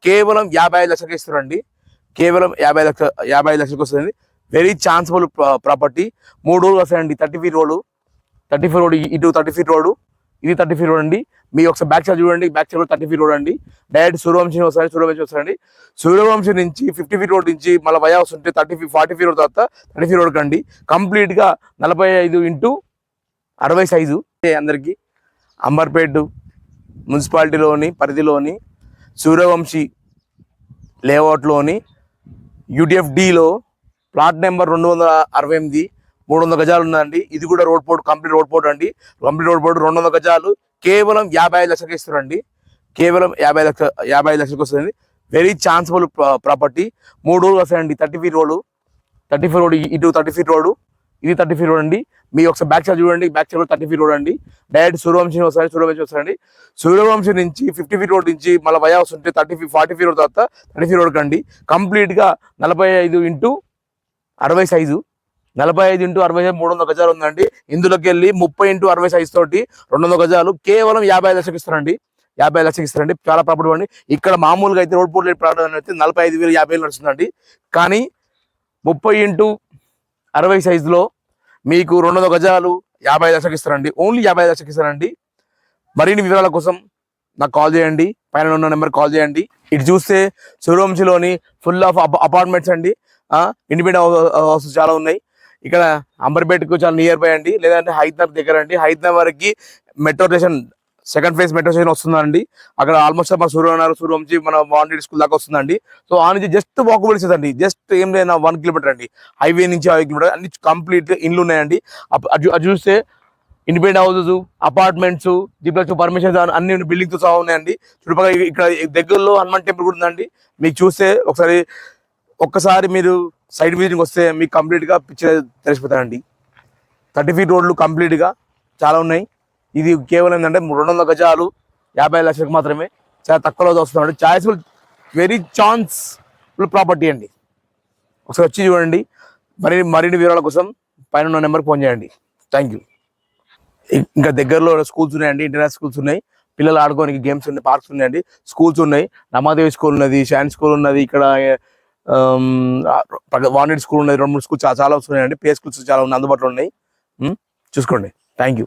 కేవలం 55 లక్షలకి ఇస్తారండి. కేవలం 55 లక్షలకు వస్తుంది. Very ఛాన్సబుల్ property. 3 రోడ్లు వస్తాయండి. 30 ఫీట్ రోడ్, 30 ఫీట్ రోడ్, ఇటు 30 ఫీట్ రోడ్, ఇది 30 ఫీట్ రోడ్ అండి. మీ ఒకసారి బ్యాక్ సైడ్ చూడండి, బ్యాక్ సైడ్ 30 ఫీట్ రోడ్ అండి. డైరెక్ట్ సూర్యవంశీ వస్తాయి, సూర్యవంశీ వస్తాయండి. సూర్యవంశీ నుంచి 50 ఫీట్ రోడ్ నుంచి మళ్ళీ వయా వస్తుంటే 40 ఫీట్ రోడ్ తర్వాత 30 ఫీట్ రోడ్ కండి. కంప్లీట్గా 45x60 సైజు. అందరికీ అంబర్పేట్ మున్సిపాలిటీలోని పరిధిలోని సూర్యవంశీ లేఅవుట్లోని UDFDలో ప్లాట్ నెంబర్ 268 300 గజాలు ఉందండి. ఇది కూడా road port, complete road port అండి. కంప్లీట్ రోడ్ పోర్ట్ 200 గజాలు కేవలం 55 లక్షలకి ఇస్తారండి. కేవలం 55 లక్షలకు వస్తుంది. Very ఛాన్సబుల్ property. 3 రోడ్లు వస్తాయండి. 30 ఫీట్ రోడ్, 30 ఫీట్ రోడ్, ఇటు 30 ఫీట్ రోడ్, ఇది 30 ఫీట్ రోడ్ అండి. మీ ఒకసారి బ్యాక్ సైడ్ చూడండి, బ్యాక్ సైడ్ 30 ఫీట్ రోడ్ అండి. డైరెక్ట్ సూర్యవంశీ వస్తాయి, సూర్యవంశీ వస్తాయండి. సూర్యవంశీ నుంచి 50 ఫీట్ రోడ్ నుంచి మళ్ళీ వయా వస్తుంటే 40 ఫీట్ రోడ్ తర్వాత 30 ఫీట్ రోడ్ కండి. కంప్లీట్గా 45x60 సైజు. 45x60 300 గజాలు ఉందండి. ఇందులోకి వెళ్ళి 30x60 సైజు తోటి 200 గజాలు కేవలం 55 లక్షలకు ఇస్తారండి. 55 లక్షలకు ఇస్తారండి. చాలా ప్రాపర్టీ అండి. ఇక్కడ మామూలుగా అయితే రోడ్ పోర్ట్ ప్రాపర్టీ అయితే 45,000 50,000 నడుస్తుందండి. కానీ 30x60 సైజులో మీకు 200 గజాలు 55 లక్షలకు ఇస్తారండి. ఓన్లీ 55 లక్షలకు ఇస్తారండి. మరిన్ని వివరాల కోసం నాకు కాల్ చేయండి, పైన ఉన్న నెంబర్ కాల్ చేయండి. ఇటు చూస్తే సూర్యవంశీలోని ఫుల్ ఆఫ్ అపార్ట్మెంట్స్ అండి. ఇండిపెండెంట్ హౌసెస్ చాలా ఉన్నాయి. ఇక్కడ అంబర్పేట్కు చాలా నియర్ బై అండి. లేదంటే హైదరాబాద్ దగ్గర అండి. హైదరాబాద్కి metro station, second phase metro station వస్తుందండి. అక్కడ ఆల్మోస్ట్ మన సూర్యవంశీ మన వాంటెడ్ స్కూల్ దాకా వస్తుందండి. సో ఆ నుంచి జస్ట్ వాకబుల్ అండి. జస్ట్ ఏం లేదు, 1 కిలోమీటర్ అండి. హైవే నుంచి 5 కిలోమీటర్ అన్ని కంప్లీట్ ఇండ్లు ఉన్నాయండి. అది చూస్తే ఇండిపెండెంట్ హౌసెస్, అపార్ట్మెంట్స్, దీంట్లో పర్మిషన్స్ అన్ని బిల్డింగ్తో సహా ఉన్నాయండి. చుట్టుపక్కల ఇక్కడ దగ్గరలో హనుమాన్ టెంపుల్ కూడా ఉందండి. మీకు చూస్తే ఒక్కసారి మీరు సైడ్ విజిటింగ్ వస్తే మీకు కంప్లీట్గా పిక్చర్ తెలిసిపోతాయండి. 30 ఫీట్ రోడ్లు కంప్లీట్గా చాలా ఉన్నాయి. ఇది కేవలం ఏంటంటే 200 గజాలు 55 లక్షలకు మాత్రమే. చాలా తక్కువలో వస్తున్నాడు. చాయిస్ఫుల్, వెరీ ఛాన్స్ఫుల్ ప్రాపర్టీ అండి. ఒకసారి వచ్చి చూడండి. మరిన్ని వివరాల కోసం పైన ఉన్న నెంబర్కి ఫోన్ చేయండి. Thank you. ఇంకా దగ్గరలో స్కూల్స్ ఉన్నాయండి. ఇంటర్నేషనల్ స్కూల్స్ ఉన్నాయి. పిల్లలు ఆడుకోవడానికి గేమ్స్ ఉన్నాయి, పార్క్స్ ఉన్నాయండి. స్కూల్స్ ఉన్నాయి. రమాదేవి స్కూల్ ఉన్నది, షాన్ స్కూల్ ఉన్నది. ఇక్కడ వాంటెడ్ స్కూల్ ఉన్నది. 2-3 స్కూల్స్ చాలా ఉన్నాయండి. ప్లే స్కూల్స్ చాలా ఉన్నాయి, అందుబాటులో ఉన్నాయి. చూసుకోండి. Thank you.